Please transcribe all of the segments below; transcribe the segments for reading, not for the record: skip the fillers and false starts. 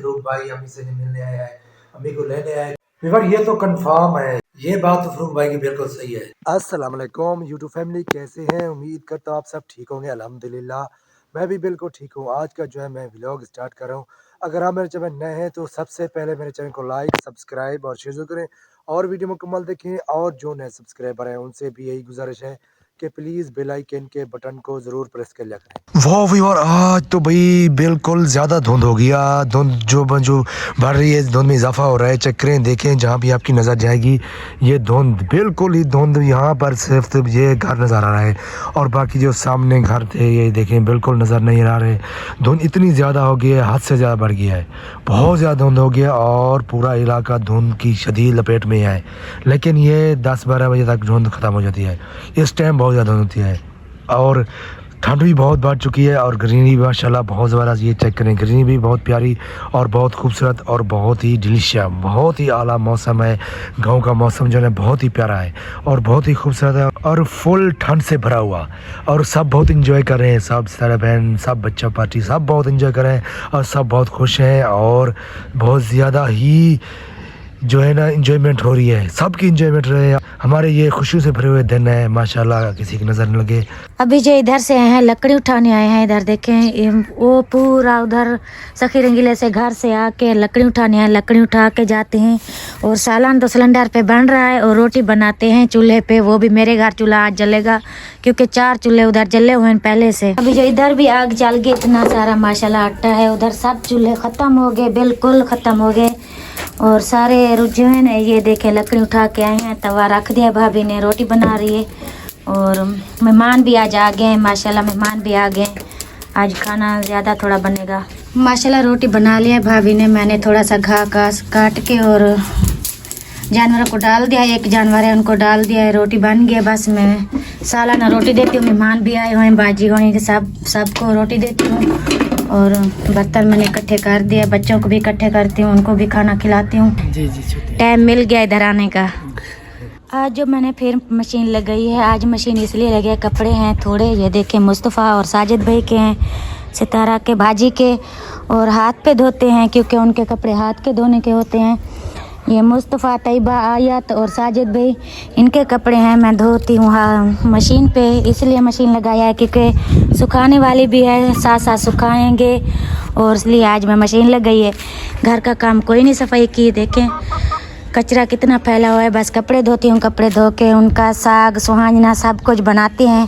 फरूक भाई अम्मी से मिलने आया है, अम्मी को लेने आया है। विवर ये तो कंफर्म है, ये बात तो फरूक भाई की बिल्कुल सही है। अस्सलाम वालेकुम यूट्यूब फैमिली, कैसे हैं? उम्मीद करता हूँ आप सब ठीक होंगे। अल्हम्दुलिल्लाह मैं भी बिल्कुल ठीक हूँ। आज का जो है मैं व्लॉग स्टार्ट कर रहा हूँ। अगर आप मेरे चैनल नए हैं तो सबसे पहले मेरे चैनल को लाइक, सब्सक्राइब और शेयर करें और वीडियो मुकम्मल देखें। और जो नए सब्सक्राइबर हैं उनसे भी यही गुजारिश है कि प्लीज़ बेल आइकन के बटन को ज़रूर प्रेस कर लिया करें। वाह व्यूअर, आज तो भाई बिल्कुल ज़्यादा धुंध हो गया। धुंध जो बढ़ रही है, धुंध में इजाफा हो रहा है। चक्करें देखें जहाँ भी आपकी नज़र जाएगी, ये धुंध बिल्कुल ही धुंध। यहाँ पर सिर्फ ये घर नज़र आ रहा है और बाकी जो सामने घर थे ये देखें बिल्कुल नज़र नहीं आ रहे। धुंध इतनी ज़्यादा हो गई है, हद से ज़्यादा बढ़ गया है, बहुत ज़्यादा धुंध हो गया और पूरा इलाका धुंध की शदीद लपेट में है। लेकिन ये 10-12 बजे तक धुंध ख़त्म हो जाती है। इस टाइम बहुत ज़्यादा होती है और ठंड भी बहुत बढ़ चुकी है और ग्रीनरी माशाल्लाह बहुत ज़बरदस्त। ये चेक करें, ग्रीनरी भी बहुत प्यारी और बहुत खूबसूरत और बहुत ही डिलीशियस, बहुत ही आला मौसम है। गांव का मौसम जो है बहुत ही प्यारा है और बहुत ही खूबसूरत है और फुल ठंड से भरा हुआ। और सब बहुत इंजॉय कर रहे हैं, सब सारा बहन, सब बच्चा पार्टी, सब बहुत इंजॉय कर रहे हैं और सब बहुत खुश हैं और बहुत ज़्यादा ही जो है ना इंजॉयमेंट हो रही है। सबकी इंजॉयमेंट रहे। हमारे ये खुशी से भरे हुए दिन है माशाल्लाह, किसी की नज़र न लगे। अभी जो इधर से आए हैं, लकड़ी उठाने आए हैं। इधर देखें, वो पूरा उधर सखी रंगीले से घर से आके लकड़ी उठाने आए। लकड़ी उठा के जाते हैं और सालन तो सिलेंडर पे बन रहा है और रोटी बनाते हैं चूल्हे पे। वो भी मेरे घर चूल्हा आज जलेगा क्योंकि 4 चूल्हे उधर जले हुए हैं पहले से। अभी जो इधर भी आग जल गई, इतना सारा माशाल्लाह आटा है। उधर सब चूल्हे ख़त्म हो गए, बिल्कुल ख़त्म हो गए और सारे जो है ना, ये देखें लकड़ी उठा के आए हैं। तवा रख दिया, भाभी ने रोटी बना रही है और मेहमान भी आज आ गए हैं। माशाल्लाह मेहमान भी आ गए। आज खाना ज़्यादा थोड़ा बनेगा। माशाल्लाह रोटी बना लिया भाभी ने। मैंने थोड़ा सा घास काट के और जानवरों को डाल दिया। एक जानवर है उनको डाल दिया है। रोटी बन गया। बस मैं सालाना रोटी देती हूँ। मेहमान भी आए हुए हैं, बाजी हुए हैं, सबको रोटी देती हूँ और बर्तन मैंने इकट्ठे कर दिया। बच्चों को भी इकट्ठे करती हूँ, उनको भी खाना खिलाती हूँ। जी टाइम मिल गया इधर आने का। आज जो मैंने फिर मशीन लगाई है, आज मशीन इसलिए लगी, कपड़े हैं थोड़े, ये देखें मुस्तफ़ा और साजिद भाई के हैं, सितारा के, भाजी के, और हाथ पे धोते हैं क्योंकि उनके कपड़े हाथ के धोने के होते हैं। ये मुस्तफ़ा, तैयबा, आयत और साजिद भाई, इनके कपड़े हैं, मैं धोती हूँ मशीन पे। इसलिए मशीन लगाया है क्योंकि सुखाने वाली भी है, साथ साथ सुखाएंगे और इसलिए आज मैं मशीन लगाई है। घर का काम कोई नहीं सफाई की, देखें कचरा कितना फैला हुआ है। बस कपड़े धोती हूँ, कपड़े धो के उनका साग सुहाजना सब कुछ बनाते हैं,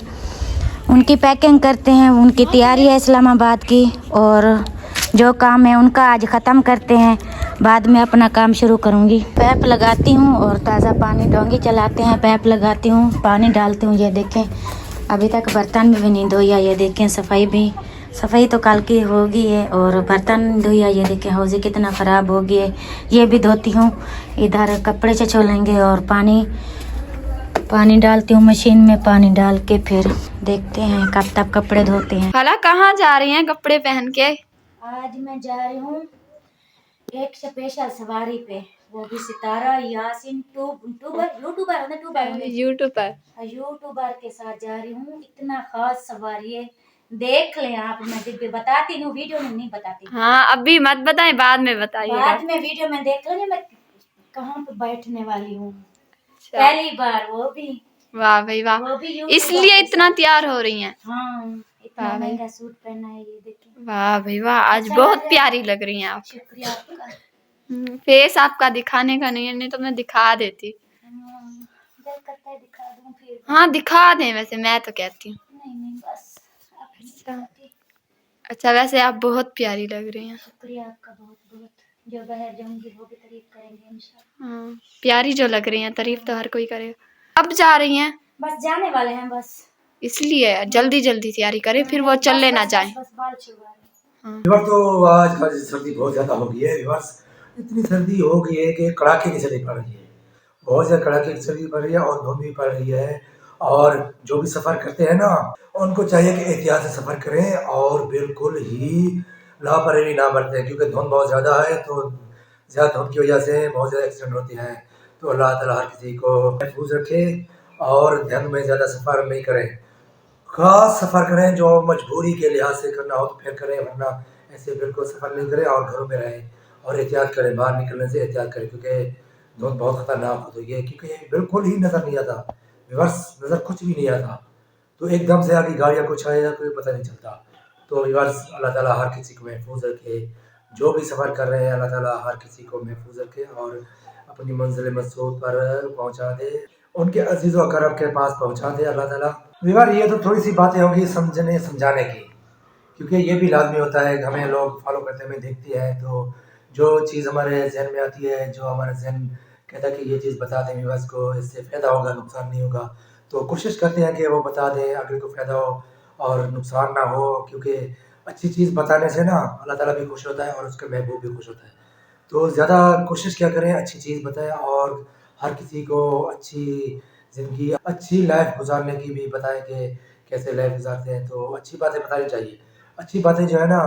उनकी पैकिंग करते हैं, उनकी तैयारी है इस्लामाबाद की और जो काम है उनका आज ख़त्म करते हैं। बाद में अपना काम शुरू करूँगी। पैप लगाती हूँ और ताज़ा पानी, डोंगी चलाते हैं, पैप लगाती हूँ, पानी डालती हूँ। ये देखें अभी तक बर्तन भी नहीं धोया। ये देखें सफाई तो कल की होगी है और बर्तन धोया। ये देखें हौज़े कितना ख़राब हो गया है, ये भी धोती हूँ। इधर कपड़े छिछोलेंगे और पानी डालती हूँ मशीन में। पानी डाल के फिर देखते हैं कब तक कपड़े धोते हैं। खाला कहाँ जा रही हैं कपड़े पहन के? आज मैं जा रही हूँ एक स्पेशल सवारी पे, वो भी सितारा यासिन यूट्यूबर के साथ जा रही हूँ। इतना खास सवारी है, देख लें आप। मैं बताती हूँ, वीडियो में नहीं बताती। हाँ अभी मत बताएं, बाद में बताइए। बाद में वीडियो में देख लेंगे मैं कहाँ पे बैठने वाली हूँ। पहली बार, वो भी। वाह भाई वाह, इसलिए इतना तैयार हो रही हैं। हाँ, इतना महंगा सूट पहना है, ये देखिए। वाह भाई वाह, आज बहुत प्यारी लग रही हैं आप। शुक्रिया आपका। फेस आपका दिखाने का नहीं है, नहीं तो मैं दिखा देती। दिल करता है दिखा दूं फिर। हाँ दिखा दें, वैसे मैं तो कहती हूँ। नहीं बस अच्छा वैसे आप बहुत प्यारी लग रही हैं। शुक्रिया आपका बहुत बहुत। जो बाहर जाऊंगी वो भी तारीफ करेंगे इंशाल्लाह। हाँ प्यारी जो लग रही हैं, तारीफ तो हर कोई करेगा। अब जा रही हैं? बस जाने वाले हैं बस, इसलिए जल्दी तैयारी करें, फिर वो चले ना जाए। बस बाल छिलवा रहे हैं। तो आज कल सर्दी बहुत ज़्यादा हो गई है। इतनी सर्दी हो गई है कि कड़ाके की सर्दी पड़ रही है, बहुत ज़्यादा कड़ाके की सर्दी पड़ रही है और धुंध भी पड़ रही है। और जो भी सफ़र करते हैं ना, उनको चाहिए कि एहतियात से सफ़र करें और बिल्कुल ही लापरवाही ना बरतें क्योंकि धुंध बहुत ज़्यादा है। तो ज़्यादा धुंध की वजह से बहुत ज़्यादा एक्सीडेंट होते हैं। तो अल्लाह ताला हर किसी को महफूज रखे और धुंध में ज़्यादा सफ़र नहीं करें। ख़ास सफ़र करें जो मजबूरी के लिहाज से करना हो तो फिर करें, वरना ऐसे बिल्कुल सफ़र नहीं करें और घरों में रहें और एहतियात करें, बाहर निकलने से एहतियात करें क्योंकि धुंध बहुत ख़तरनाक होती है क्योंकि बिल्कुल ही नज़र नहीं आता, रिवर्स नज़र कुछ भी नहीं आता, तो एकदम से आगे गाड़ियाँ कुछ आए कोई पता नहीं चलता। तो रिवर्स अल्लाह ताला हर किसी को महफूज रखे, जो भी सफ़र कर रहे हैं अल्लाह ताला हर किसी को महफूज रखे और अपनी मंजिल मक़सूद पर पहुँचा दे, उनके अज़ीज़ व अक़रब के पास पहुँचा दे अल्लाह ताला। रिवर ये तो थोड़ी सी बातें होंगी समझने समझाने की, क्योंकि ये भी लाजमी होता है, हमें लोग फॉलो करते हुए देखते हैं, तो जो चीज़ हमारे जहन में आती है, जो हमारा जहन कहता है कि ये चीज़ बता दें व्यूअर्स को, इससे फ़ायदा होगा नुकसान नहीं होगा, तो कोशिश करते हैं कि वो बता दें अगर कोई फ़ायदा हो और नुकसान ना हो, क्योंकि अच्छी चीज़ बताने से ना अल्लाह ताला भी खुश होता है और उसका महबूब भी खुश होता है। तो ज़्यादा कोशिश क्या करें, अच्छी चीज़ बताएं और हर किसी को अच्छी ज़िंदगी, अच्छी लाइफ गुजारने की भी बताएं कि कैसे लाइफ गुजारते हैं, तो अच्छी बातें बतानी चाहिए। अच्छी बातें जो है ना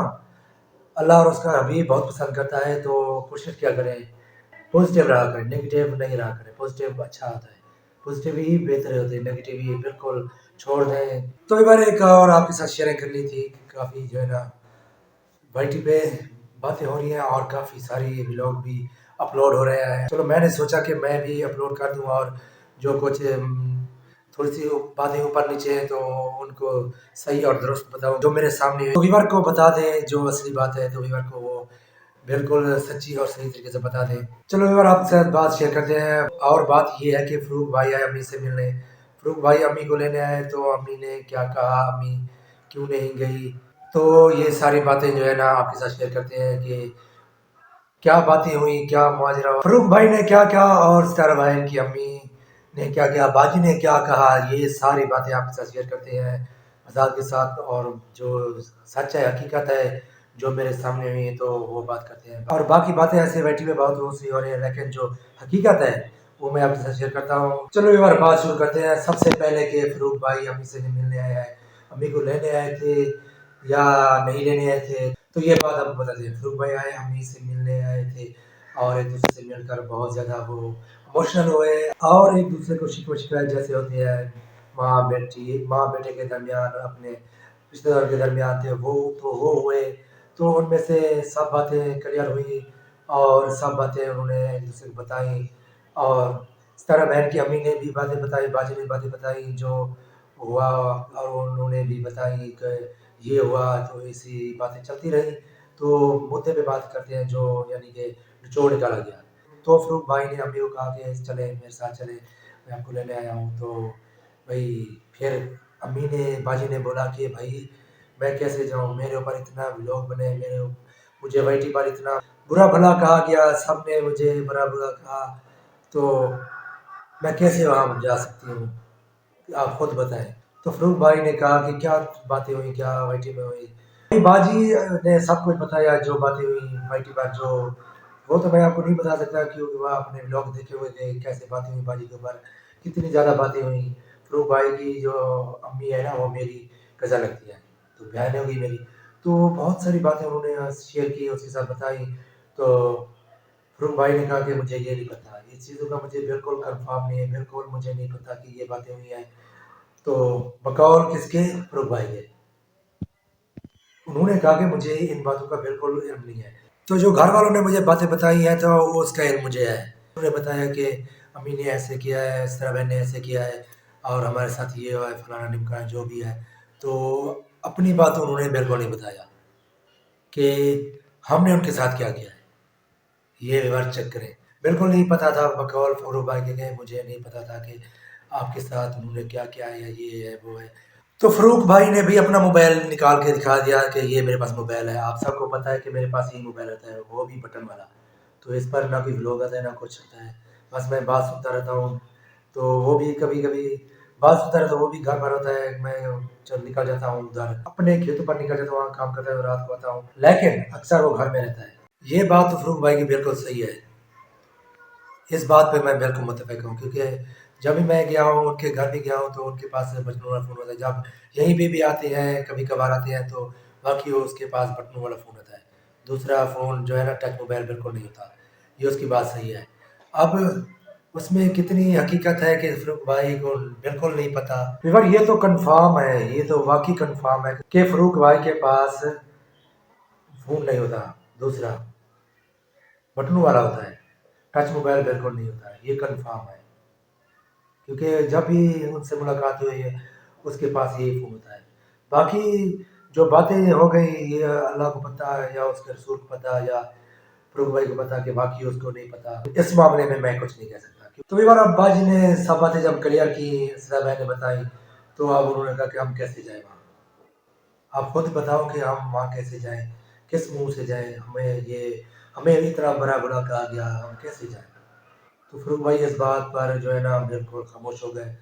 अल्लाह और उसका हबीब बहुत पसंद करता है, तो कोशिश क्या करें पॉजिटिव रहा करें, नेगेटिव नहीं रहा करें, पॉजिटिव अच्छा होता है, पॉजिटिव ही बेहतर होते हैं, नेगेटिव ही बिल्कुल छोड़ दें। तो एक बार एक और आपके साथ शेयरिंग करनी थी, काफ़ी जो है ना वाईटी पे बातें हो रही हैं और काफ़ी सारी व्लॉग भी अपलोड हो रहे हैं, चलो मैंने सोचा कि मैं भी अपलोड कर दूं और जो कुछ थोड़ी सी बातें ऊपर नीचे हैं तो उनको सही और दुरुस्त बताऊं, जो मेरे सामने तो व्यूअर को बता दें जो असली बात है, तो व्यूअर को वो बिल्कुल सच्ची और सही तरीके से बता दें। चलो व्यूअर आपके साथ बात शेयर करते हैं, और बात ये है कि फ़रूक भाई आए अम्मी से मिलने, फ़रूक भाई अम्मी को लेने आए, तो अम्मी ने क्या कहा, अम्मी क्यों नहीं गई, तो ये सारी बातें जो है ना आपके साथ शेयर करते हैं कि क्या बातें हुई, क्या माजरा हुआ, फ़रूक भाई ने क्या कहा और सितारा भाई की अम्मी ने क्या कहा, बाजी ने क्या कहा, ये सारी बातें आपके साथ शेयर करते हैं मज़ाक के साथ, और जो सच है हकीकत है जो मेरे सामने हुई है तो वो बात करते हैं, और बाकी बातें ऐसे बैठी हुए बहुत दूसरी हो रही है, लेकिन जो हकीकत है वो मैं आपके साथ शेयर करता हूँ। चलो एक बार बात शुरू करते हैं। सबसे पहले कि फ़रूक भाई अम्मी से मिलने आए हैं, अम्मी को लेने आए थे या नहीं लेने आए थे, तो ये बात आपको बता दें। फ़रूक भाई आए अम्मी से मिलने आए थे और एक दूसरे से मिलकर बहुत ज़्यादा वो इमोशनल हुए और एक दूसरे को शिकवा शिकायत जैसे होती है माँ बेटे के दरमियान, अपने रिश्तेदारों के दरमियान थे वो हुए, तो उनमें से सब बातें क्लियर हुई और सब बातें उन्होंने एक दूसरे को बताई, और इस तरह बहन की अम्मी ने भी बातें बताई, बाजी ने बातें बताई जो हुआ, और उन्होंने भी बताई कि ये हुआ, तो ऐसी बातें चलती रही, तो मुद्दे पे बात करते हैं जो यानी कि निचोड़ निकाला गया। तो फ़रूक भाई ने अम्मी को कहा कि चले मेरे साथ चले, मैं आपको लेने आया हूँ, तो भाई फिर अम्मी ने बाजी ने बोला कि भाई मैं कैसे जाऊँ, मेरे ऊपर इतना व्लॉग बने, मुझे वाईटी पर इतना बुरा भला कहा गया, सब ने मुझे बुरा कहा, तो मैं कैसे वहाँ जा सकती हूँ, आप खुद बताएं। तो फ़रूक भाई ने कहा कि क्या बातें हुई, क्या वाईटी में हुई, बाजी ने सब कुछ बताया जो बातें हुई वाईटी पर, जो वो तो मैं आपको नहीं बता सकता क्योंकि वह अपने ब्लॉग देखे हुए थे कैसे बातें हुई बाजी के ऊपर, कितनी ज़्यादा बातें हुई। फ़रूक भाई की जो अम्मी है ना वो मेरी कज़न लगती है, तो बहन होगी मेरी, तो बहुत सारी बातें उन्होंने शेयर की, उसके साथ बताई, तो फ़रूक भाई ने कहा कि मुझे ये नहीं पता, इस चीज़ों का मुझे बिल्कुल कंफर्म नहीं है, बिल्कुल मुझे नहीं पता कि ये बातें हुई हैं, तो बकौल किसके, फ़रूक भाई के, उन्होंने कहा कि मुझे इन बातों का बिल्कुल इल्म नहीं है। तो जो घर वालों ने मुझे बातें बताई हैं तो वो उसका इल्म मुझे है, उन्होंने बताया कि अम्मी ने ऐसे किया है, इस तरह बहन ने ऐसे किया है और हमारे साथ ये हुआ है, फलाना ढिमकाना जो भी है, तो अपनी बात उन्होंने बिल्कुल नहीं बताया कि हमने उनके साथ क्या किया है, ये व्यवहार चेक करें, बिल्कुल नहीं पता था, बकौल फ़रूक भाई के मुझे नहीं पता था कि आपके साथ उन्होंने क्या किया है, ये है वो है। तो फ़रूक भाई ने भी अपना मोबाइल निकाल के दिखा दिया कि ये मेरे पास मोबाइल है, आप सबको पता है कि मेरे पास यही मोबाइल आता है, वो भी बटन वाला, तो इस पर ना कोई व्लॉग आता है ना कुछ आता है, बस मैं बात सुनता रहता हूँ, तो वो भी कभी कभी बात सुनता रहता हूँ, वो भी घर पर होता है, मैं जब निकल जाता हूँ उधर अपने खेतों पर निकल जाता हूँ, वहाँ काम करता हूँ, रात को आता हूँ, लेकिन अक्सर वो घर में रहता है। ये बात तो फ़रूक भाई की बिल्कुल सही है, इस बात पे मैं बिल्कुल मुत्तफ़िक हूँ, क्योंकि जब भी मैं गया हूँ उनके घर भी गया हूँ तो उनके पास बटनों वाला फ़ोन होता है, जब यहीं पे भी आते हैं कभी कभार आते हैं तो बाकी वो उसके पास बटनों वाला फ़ोन होता है, दूसरा फ़ोन जो है ना टच मोबाइल बिल्कुल नहीं होता, ये उसकी बात सही है। अब उसमें कितनी हकीकत है कि फ़रूक भाई को बिल्कुल नहीं पता, विवर ये तो कंफर्म है, ये तो वाकई कंफर्म है कि फ़रूक भाई के पास फ़ोन नहीं होता, दूसरा बटनों वाला होता है, टच मोबाइल बिल्कुल नहीं होता है, ये कंफर्म है, क्योंकि जब भी उनसे मुलाकात हुई है उसके पास यही फ़ोन होता है। बाकी जो बातें हो गई ये अल्लाह को पता है या उसके रसूल को पता या प्रभु भाई को पता कि बाकी उसको नहीं पता, इस मामले में मैं कुछ नहीं कह सकता। तो एक बार अब्बा जी ने सब बातें जब क्लियर की, सदा बहन ने बताई, तो अब उन्होंने कहा कि हम कैसे जाएँ वहाँ, आप खुद बताओ कि हम वहाँ कैसे जाएँ, किस मुँह से जाएँ, हमें इतना बड़ा बुरा कहा गया, हम कैसे जाएँ। तो फिर भाई इस बात पर जो है ना बिल्कुल खामोश हो गए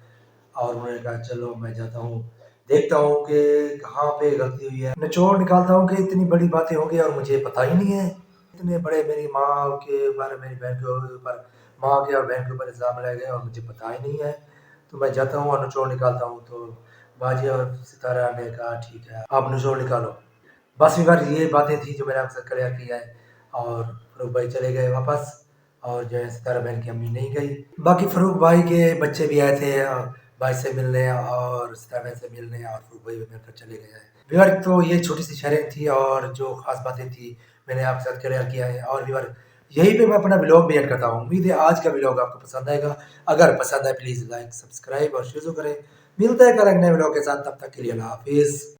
और उन्होंने कहा चलो मैं जाता हूँ, देखता हूँ कि कहाँ पे गलती हुई है, निचोड़ निकालता हूँ कि इतनी बड़ी बातें हो गई और मुझे पता ही नहीं है। इतने बड़े मेरी माँ के ऊपर, मेरी बहन के ऊपर, माँ के और बहन के ऊपर इल्ज़ाम लगाए गए और मुझे पता ही नहीं है। तो मैं जाता हूँ और निचोड़ निकालता हूँ। तो बाजी और सितारा ने कहा ठीक है आप निचोड़ निकालो। बस एक बार ये बातें थी जो मैंने आपसे क्लियर किया है। और फरूक भाई चले गए वापस और जो है सितारा बहन की अम्मी नहीं गई। बाकी फरूक भाई के बच्चे भी आए थे भाई से मिलने और सितारा बहन से मिलने, और फरूक भाई भी मिलकर चले गए हैं। व्यूअर तो ये छोटी सी शेयरिंग थी और जो खास बातें थी मैंने आपके साथ क्लियर किया है। और व्यूअर यहीं पे मैं अपना ब्लॉग भी एड करता हूँ। उम्मीद है आज का ब्लॉग आपको पसंद आएगा। अगर पसंद आए प्लीज़ लाइक सब्सक्राइब और शेयर करें। मिलते हैं कल एक नए ब्लॉग के साथ, तब तक के लिए अल्लाह हाफिज़।